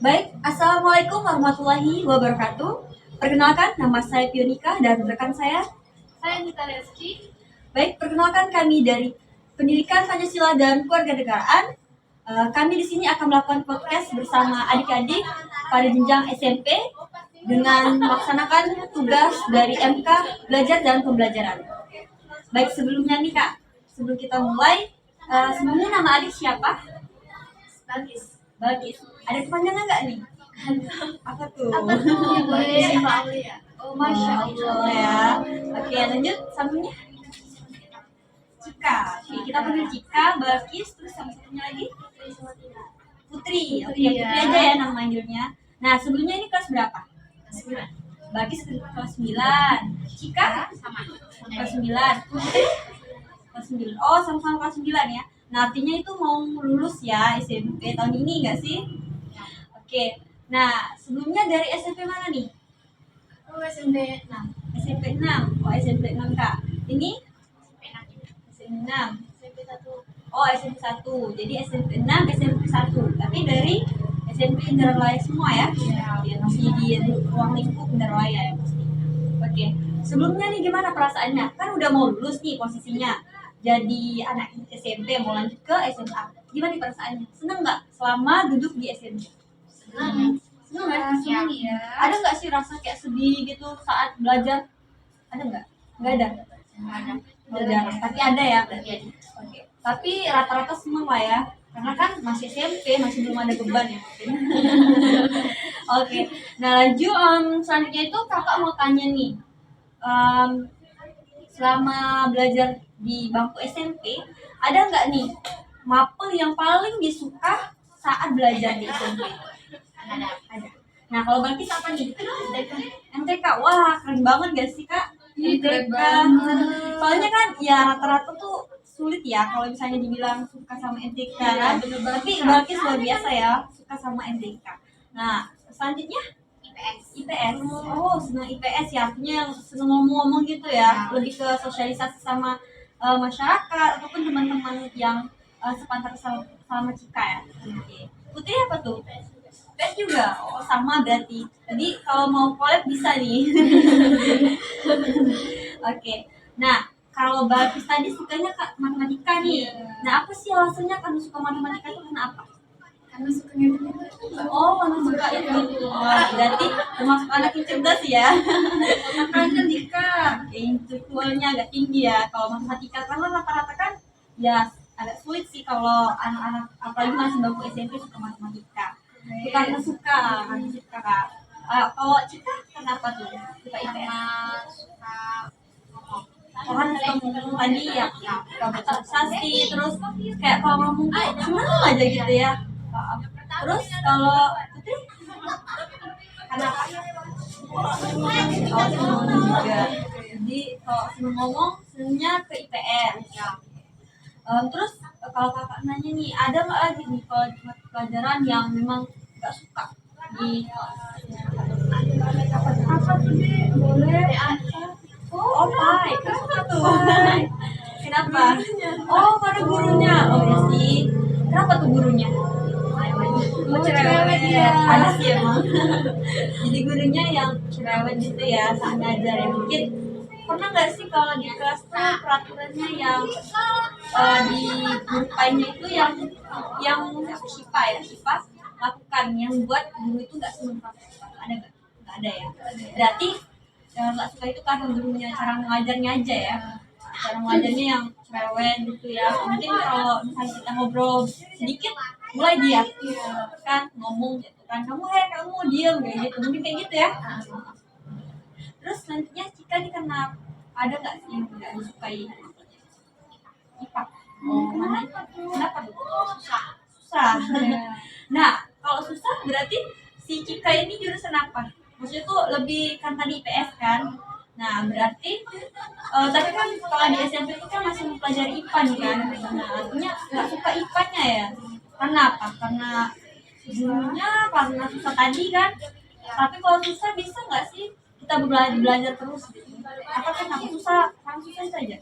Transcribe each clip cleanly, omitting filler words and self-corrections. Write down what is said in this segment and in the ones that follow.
Baik, Assalamualaikum warahmatullahi wabarakatuh. Perkenalkan, nama saya Pionika dan rekan saya. Saya Nita Reski. Baik, perkenalkan kami dari Pendidikan Pancasila dan Kewarganegaraan. Kami di sini akan melakukan podcast bersama adik-adik pada jenjang SMP dengan melaksanakan tugas dari MK Belajar dan Pembelajaran. Baik, sebelumnya nih Kak, sebelum kita mulai, sebelumnya nama adik siapa? Bagis. Bagis. Ada kepanjangan nggak nih? Apa tuh? Apa tuh? Boleh Mbak Aulia. Oh, Masya Allah ya. Oke, lanjut sambungnya. Cika. Oke, kita panggil Cika, Balkis, terus sama satunya lagi Putri. Oke, Putri, Putri ya. aja ya nama manggilnya. Nah, sebelumnya ini kelas berapa? Balkis kelas 9. Cika Sama. kelas 9. Putri kelas 9. Oh, sama-sama kelas 9 ya. Nah, artinya itu mau lulus ya SMP tahun ini nggak sih? Oke. Nah, sebelumnya dari SMP mana nih? Oh, SMP 6. SMP 6. Oh, SMP 6 Kak. Ini SMP 6. SMP 1. Oh, SMP 1. Jadi SMP 6, SMP 1. Tapi dari SMP Indralaya semua ya? Ya, masih di ruang lingkup Indralaya ya pasti. Oke. Sebelumnya nih gimana perasaannya? Kan udah mau lulus nih posisinya. Jadi anak SMP mau lanjut ke SMA. Gimana nih perasaannya? Seneng nggak selama duduk di SMP? Senang. Seneng kan? Senang ya. Ada nggak sih rasa kayak sedih gitu saat belajar? Ada nggak? Nggak ada. Ada. Nggak ada. Tapi ada ya berarti. Oke. Tapi rata-rata seneng lah ya. Karena kan masih SMP, masih belum ada beban ya. Oke. Nah lanjut selanjutnya itu kakak mau tanya nih. Em, Selama belajar di bangku SMP, ada nggak nih mapel yang paling disuka saat belajar di SMP? Ada. Nah, kalau Balkis apa nih? MTK. Wah, keren banget gak sih, Kak? Ih, keren MTK. banget. Soalnya kan ya rata-rata tuh sulit ya kalau misalnya dibilang suka sama MTK kan. Bener banget. Tapi Balkis luar biasa ya, suka sama MTK. Nah, selanjutnya IPS. Oh, senang IPS ya. Artinya yang senang ngomong-ngomong gitu ya. Lebih ke sosialisasi sama masyarakat ataupun teman-teman yang sepantar sama Cika ya. Oke. Putri apa tuh? IPS juga. Oh, sama berarti. Jadi kalau mau collab bisa nih. Oke. Nah, kalau Balkis tadi sukanya matematika nih. Nah, apa sih alasannya kamu suka matematika itu kenapa? Karena sukanya itu. Oh, kamu suka itu. Wah, berarti termasuk anak yang cerdas ya. Makanya Dika, intelektualnya agak tinggi ya. Kalau matematika karena rata-rata kan ya agak sulit sih kalau anak-anak apalagi masih bangku SMP suka matematika. Itu karena suka, Kak. Kalau Cika kenapa tuh suka IPS? Suka ngomong. Kan suka ngomong tadi ya, suka bersosialisasi, terus kayak kalau ngomong tuh seneng aja gitu ya. Terus kalau Putri kenapa? Oh, seneng juga. Jadi kalau seneng ngomong senengnya ke IPS. Terus kalau kakak nanya nih, ada nggak lagi nih kalau pelajaran yang memang nggak suka di apa tuh deh? Boleh. Oh, Pai. Nggak suka tuh. Kenapa? Oh, pada gurunya. Oh ya sih. Kenapa tuh gurunya? Oh, cerewet ya. Ada sih emang. Jadi gurunya yang cerewet gitu ya saat ngajar ya. Mungkin pernah nggak sih kalau di kelas tuh peraturannya yang di guru painnya itu yang apa Shipa ya Shipa lakukan yang buat guru itu nggak seneng ada nggak ada ya berarti nggak suka itu karena gurunya cara mengajarnya aja ya cara mengajarnya yang cerewet gitu ya mungkin kalau misalnya kita ngobrol sedikit mulai dia kan ngomong gitu kan kamu diem kayak gitu mungkin kayak gitu ya. Terus selanjutnya Cika nih karena ada nggak sih yang nggak disukai IPA? Oh, mana IPA tuh? Kenapa tuh? Susah. Nah, kalau susah berarti si Cika ini jurusan apa? Maksudnya tuh lebih kan tadi IPS kan? Nah, berarti tapi kan kalau di SMP itu kan masih mempelajari IPA nih kan? Nah, artinya nggak suka IPA-nya ya? Karena apa? Karena gurunya, karena susah tadi kan? Tapi kalau susah bisa nggak sih kita belajar terus gitu? Apa kenapa susah? Karena susah saja.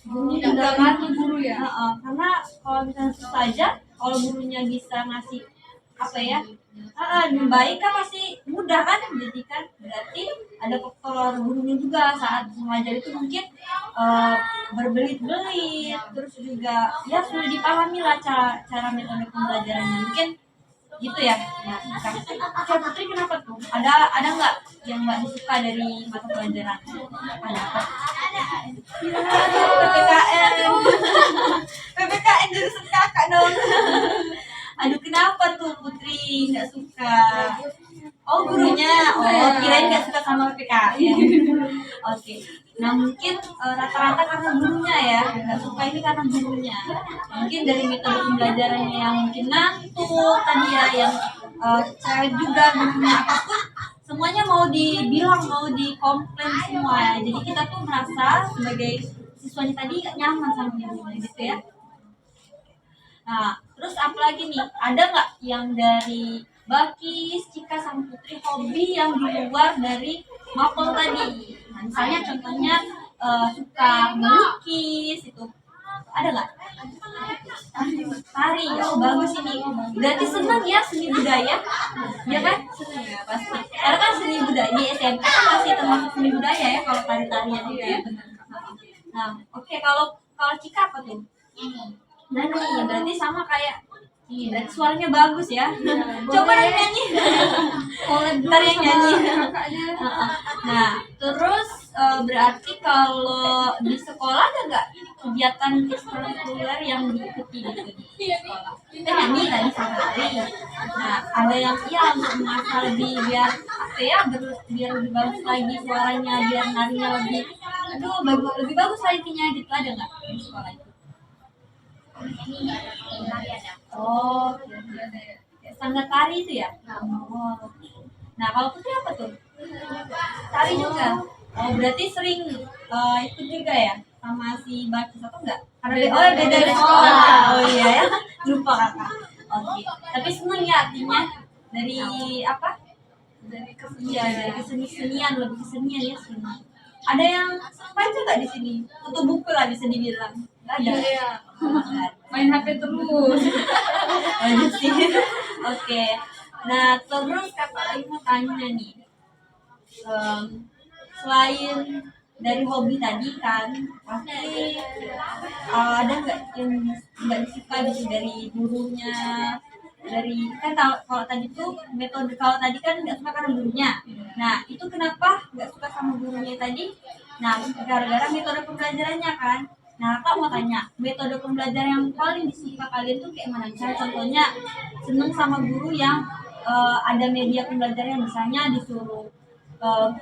Gurunya juga kan guru ya. Karena kalau misalnya susah aja, kalau gurunya bisa ngasih apa ya, baik kan masih mudah kan, jadi kan berarti ada faktor gurunya juga saat mengajar itu mungkin berbelit-belit, terus juga ya sudah dipahami lah cara metode pembelajarannya mungkin gitu ya. Nah, Kak Putri kenapa tuh? Ada nggak yang nggak disuka dari mata pelajaran? Ada apa? PPKN. PPKN jurusan kakak dong. Aduh kenapa tuh Putri nggak suka? Oh gurunya, kirain nggak suka sama PPKN. Oke, nah mungkin rata-rata karena gurunya ya, nggak suka ini karena gurunya. Mungkin dari metode pembelajarannya yang mungkin ngantuk tadi ya, yang cewek juga gurunya apapun, semuanya mau dibilang, mau dikomplain semua ya. Jadi kita tuh merasa sebagai siswanya tadi nggak nyaman sama gurunya gitu ya. Nah, terus apalagi nih? Ada nggak yang dari Bakis, Cika, sama Putri hobi yang di luar dari mapel tadi? Nah, misalnya contohnya suka melukis itu. Ada nggak? Tari, oh bagus ini. Berarti senang ya seni budaya? Ya kan? Senang ya pasti. Karena kan seni budaya di SMP kan masih termasuk seni budaya ya kalau tari-tarian itu ya. Nah, oke kalau Cika apa tuh? Nyanyi, berarti sama kayak berarti suaranya bagus ya. Coba yang nyanyi. Ntar yang nyanyi. Nah, terus berarti kalau di sekolah ada nggak kegiatan ekstrakurikuler yang diikuti gitu di sekolah? Kita nyanyi tadi sama tari. Nah, ada yang iya untuk mengasah lebih biar apa ya, biar lebih bagus lagi suaranya, biar narinya lebih, aduh bagus, lebih bagus lagi gitu, ada nggak di sekolah itu? Oh, standar tari itu ya? Oh. Nah, kalau Putri apa tuh? Tari juga. Oh, berarti sering ikut juga ya sama si Bakis atau enggak? Karena beda sekolah. Oh iya ya, lupa kakak. Oke. Tapi seneng ya artinya dari apa? Dari kesenian, lebih kesenian ya senang. Ada yang baca nggak di sini? Tutup buku lah bisa dibilang. Nggak ada. Iya. Main HP terus. Banyak sih. Oke. Nah, terus kakak lagi mau tanya nih. Selain dari hobi tadi kan, pasti ada nggak yang nggak disuka gitu dari gurunya, dari kan kalau tadi tuh metode, kalau tadi kan nggak suka karena gurunya. Nah itu kenapa nggak suka sama gurunya tadi? Nah gara-gara metode pembelajarannya kan. Nah kak mau tanya, metode pembelajaran yang paling disuka kalian tuh kayak mana? Misalnya contohnya seneng sama guru yang ada media pembelajaran, misalnya disuruh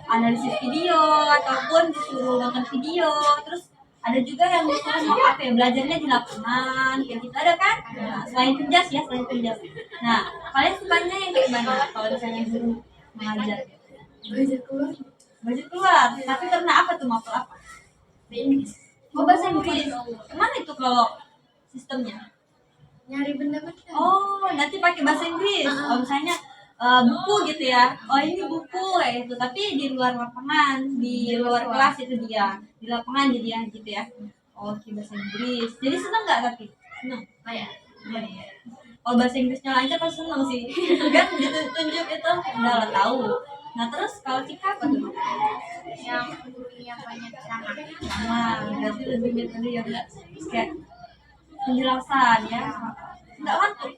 analisis video ataupun disuruh nonton video, terus ada juga yang disuruh mau apa ya, belajarnya di lapangan kayak gitu, ada kan? Nah, selain penjas ya, selain penjas. Nah kalian sukanya yang kayak mana kalau misalnya guru mengajar? Belajar keluar, tapi karena apa tuh, mapel apa? Oh bahasa Inggris. Gimana itu kalau sistemnya? Nyari benda-benda. Oh, nanti pakai bahasa Inggris. Oh, misalnya buku gitu ya. Oh, ini buku kayak itu, tapi di luar lapangan, di luar kelas itu dia. Di lapangan jadi ya gitu ya. Oke, bahasa Inggris. Jadi seneng nggak tapi? Seneng. Oh ya. Iya. Kalau bahasa Inggrisnya lancar pasti seneng sih. Kan ditunjuk itu udah lah tahu. Nah, terus kalau Cika apa tuh? Yang guru yang banyak sama. Nah, berarti lebih metode yang enggak kayak penjelasan ya. Enggak ngantuk.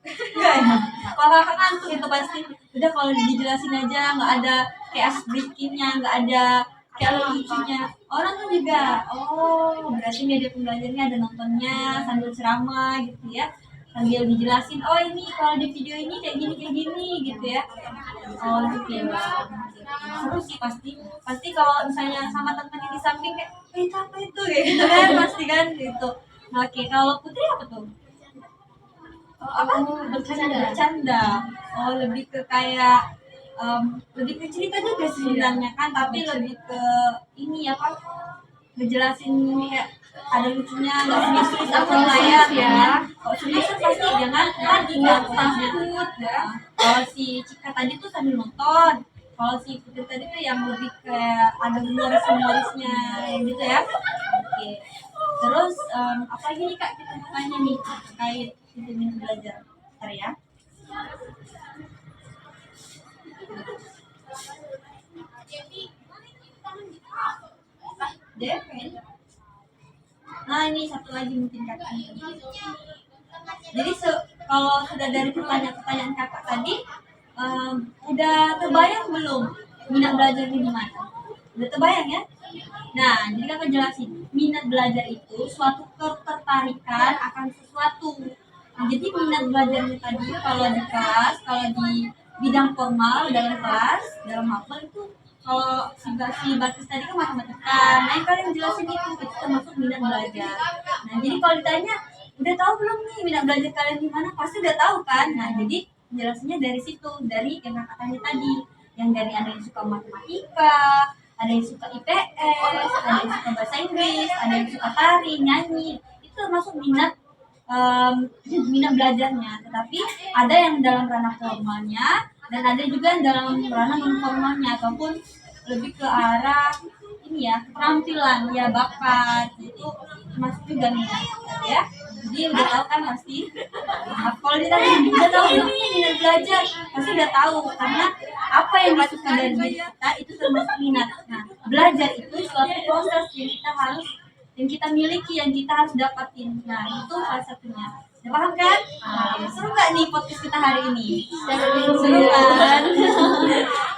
Enggak ya. Kalau kakak ngantuk itu pasti udah, kalau dijelasin aja, nggak ada kayak breakingnya, nggak ada kayak lucunya. Orang tuh juga. Oh, berarti media pembelajarannya ada nontonnya sambil ceramah gitu ya. Sambil dijelasin, oh ini kalau di video ini kayak gini gitu ya. Oh gitu ya. Seru sih pasti kalau misalnya sama teman-teman di samping kayak itu apa itu kayak gitu kan, pasti kan gitu. Nah, oke, kalau Putri apa tuh? Oh, apa? Bercanda. Oh, lebih ke kayak lebih ke cerita juga sebenarnya kan, tapi lebih ke ini ya Pak, ngejelasin kayak ada lucunya, nggak serius apa layar ya. Kalau serius pasti jangan lagi nggak takut ya. Kalau si Cika tadi tuh sambil nonton, kalau si Putri tadi tuh yang lebih kayak ada humorisnya gitu ya. Oke. Terus apa lagi nih kak kita mau tanya nih terkait ini belajar, ntar ya. DP. Nah ini satu lagi mungkin kakak. Jadi kalau sudah dari pertanyaan-pertanyaan kakak tadi, udah terbayang belum minat belajarnya di mana? Udah terbayang ya? Nah, jadi kakak jelasin, minat belajar itu suatu ketertarikan akan sesuatu. Nah, jadi minat belajarnya tadi kalau di kelas, kalau di bidang formal dalam kelas, dalam mapel itu kalau si Bartis tadi kan matematika, nah yang kalian jelasin itu termasuk minat belajar. Nah, jadi kalau ditanya, udah tahu belum nih minat belajar kalian di mana? Pasti udah tahu kan? Nah, jadi jelasinnya dari situ, dari yang kakak tanya tadi, yang dari ada yang suka matematika, ada yang suka IPS, ada yang suka bahasa Inggris, ada yang suka tari, nyanyi, itu termasuk minat belajarnya. Tetapi ada yang dalam ranah formalnya dan ada juga yang dalam ranah non formalnya ataupun lebih ke arah ini ya keterampilan ya bakat itu termasuk juga minat ya. Jadi udah tahu kan pasti. Nah, kalau ditanya udah tahu belum nih minat belajar pasti udah tahu karena apa yang disuka dari diri kita itu termasuk minat. Nah belajar itu suatu proses yang kita miliki yang kita harus dapatin. Nah itu salah satunya. Udah paham kan? Nah, seru nggak nih podcast kita hari ini? Seru kan?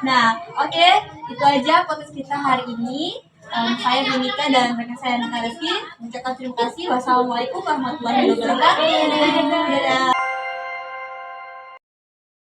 Nah oke, itu aja podcast kita hari ini. Saya Monika dan rekan saya Nata Rizky mengucapkan terima kasih. Wassalamualaikum warahmatullahi wabarakatuh. Dadah.